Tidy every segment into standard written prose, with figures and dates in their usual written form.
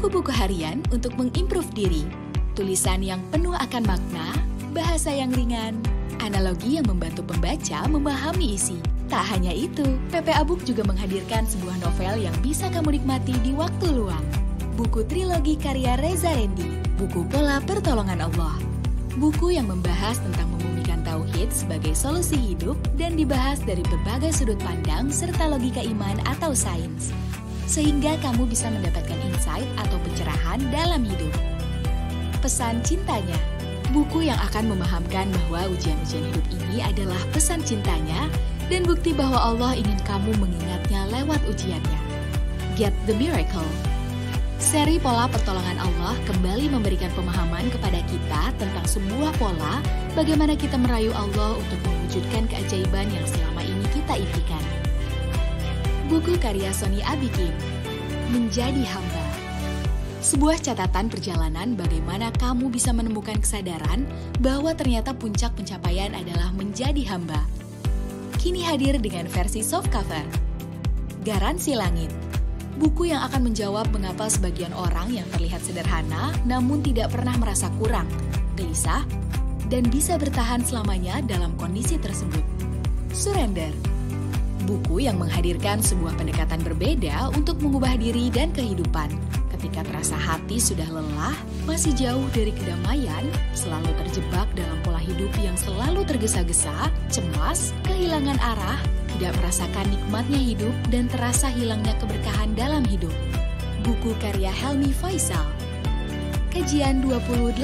buku-buku harian untuk mengimprove diri, tulisan yang penuh akan makna, bahasa yang ringan, analogi yang membantu pembaca memahami isi. Tak hanya itu, PPA Book juga menghadirkan sebuah novel yang bisa kamu nikmati di waktu luang. Buku trilogi karya Reza Rendy, buku Pola Pertolongan Allah. Buku yang membahas tentang membumikan tauhid sebagai solusi hidup dan dibahas dari berbagai sudut pandang serta logika iman atau sains. Sehingga kamu bisa mendapatkan insight atau pencerahan dalam hidup. Pesan cintanya, buku yang akan memahamkan bahwa ujian-ujian hidup ini adalah pesan cintanya dan bukti bahwa Allah ingin kamu mengingatnya lewat ujiannya. Get the Miracle. Seri Pola Pertolongan Allah kembali memberikan pemahaman kepada kita tentang sebuah pola bagaimana kita merayu Allah untuk mewujudkan keajaiban yang selama ini kita impikan. Buku karya Sony Abikim, Menjadi Hamba. Sebuah catatan perjalanan bagaimana kamu bisa menemukan kesadaran bahwa ternyata puncak pencapaian adalah menjadi hamba. Kini hadir dengan versi softcover. Garansi Langit. Buku yang akan menjawab mengapa sebagian orang yang terlihat sederhana namun tidak pernah merasa kurang, gelisah, dan bisa bertahan selamanya dalam kondisi tersebut. Surrender. Buku yang menghadirkan sebuah pendekatan berbeda untuk mengubah diri dan kehidupan. Ketika terasa hati sudah lelah, masih jauh dari kedamaian, selalu terjebak dalam pola hidup yang selalu tergesa-gesa, cemas, kehilangan arah, tidak merasakan nikmatnya hidup dan terasa hilangnya keberkahan dalam hidup. Buku karya Helmi Faisal. Kajian 2080.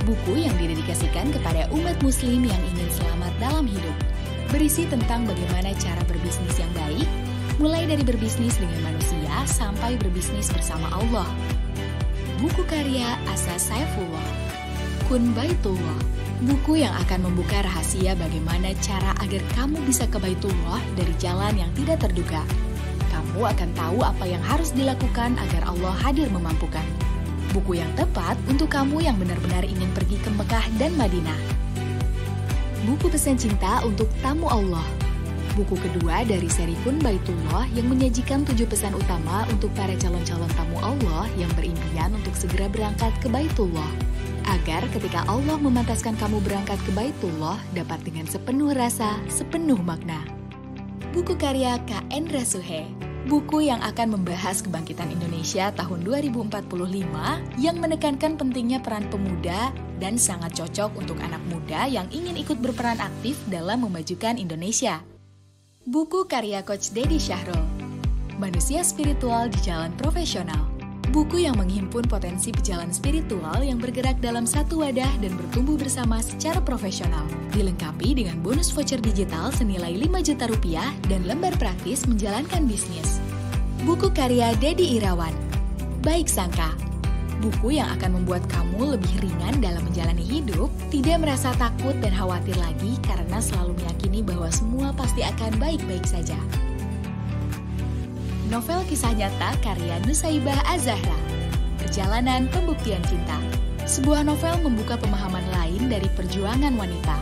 Buku yang didedikasikan kepada umat muslim yang ingin selamat dalam hidup. Berisi tentang bagaimana cara berbisnis yang baik, mulai dari berbisnis dengan manusia sampai berbisnis bersama Allah. Buku karya Asa Saifullah. Kun Baitullah. Buku yang akan membuka rahasia bagaimana cara agar kamu bisa ke Baitullah dari jalan yang tidak terduga. Kamu akan tahu apa yang harus dilakukan agar Allah hadir memampukan. Buku yang tepat untuk kamu yang benar-benar ingin pergi ke Mekah dan Madinah. Buku pesan cinta untuk tamu Allah. Buku kedua dari seri Kun Baitullah yang menyajikan 7 pesan utama untuk para calon-calon tamu Allah yang berimpian untuk segera berangkat ke Baitullah. Agar ketika Allah memantaskan kamu berangkat ke Baitullah dapat dengan sepenuh rasa, sepenuh makna. Buku karya Kak Endra Suhe. Buku yang akan membahas kebangkitan Indonesia tahun 2045 yang menekankan pentingnya peran pemuda dan sangat cocok untuk anak muda yang ingin ikut berperan aktif dalam memajukan Indonesia. Buku karya Coach Dedi Syahrul, Manusia Spiritual di Jalan Profesional. Buku yang menghimpun potensi pejalan spiritual yang bergerak dalam satu wadah dan bertumbuh bersama secara profesional. Dilengkapi dengan bonus voucher digital senilai 5 juta rupiah dan lembar praktis menjalankan bisnis. Buku karya Dedi Irawan, Baik Sangka. Buku yang akan membuat kamu lebih ringan dalam menjalani hidup, tidak merasa takut dan khawatir lagi karena selalu meyakini bahwa semua pasti akan baik-baik saja. Novel kisah nyata karya Nusaibah Az-Zahra, Perjalanan Pembuktian Cinta. Sebuah novel membuka pemahaman lain dari perjuangan wanita.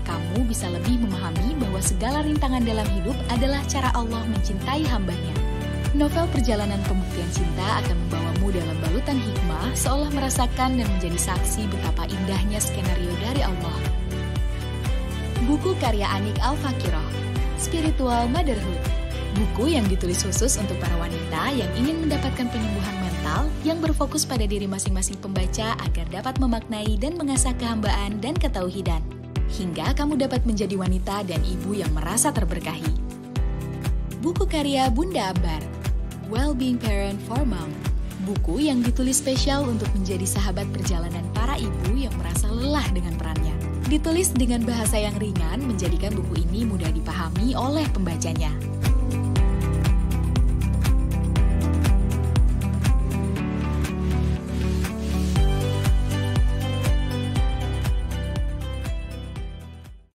Kamu bisa lebih memahami bahwa segala rintangan dalam hidup adalah cara Allah mencintai hambanya. Novel Perjalanan Pembuktian Cinta akan membawamu dalam balutan hikmah seolah merasakan dan menjadi saksi betapa indahnya skenario dari Allah. Buku karya Anik Al-Fakiroh, Spiritual Motherhood. Buku yang ditulis khusus untuk para wanita yang ingin mendapatkan penyembuhan mental yang berfokus pada diri masing-masing pembaca agar dapat memaknai dan mengasah kehambaan dan ketauhidan. Hingga kamu dapat menjadi wanita dan ibu yang merasa terberkahi. Buku karya Bunda Ambar, Well-Being Parent for Mom. Buku yang ditulis spesial untuk menjadi sahabat perjalanan para ibu yang merasa lelah dengan perannya. Ditulis dengan bahasa yang ringan menjadikan buku ini mudah dipahami oleh pembacanya.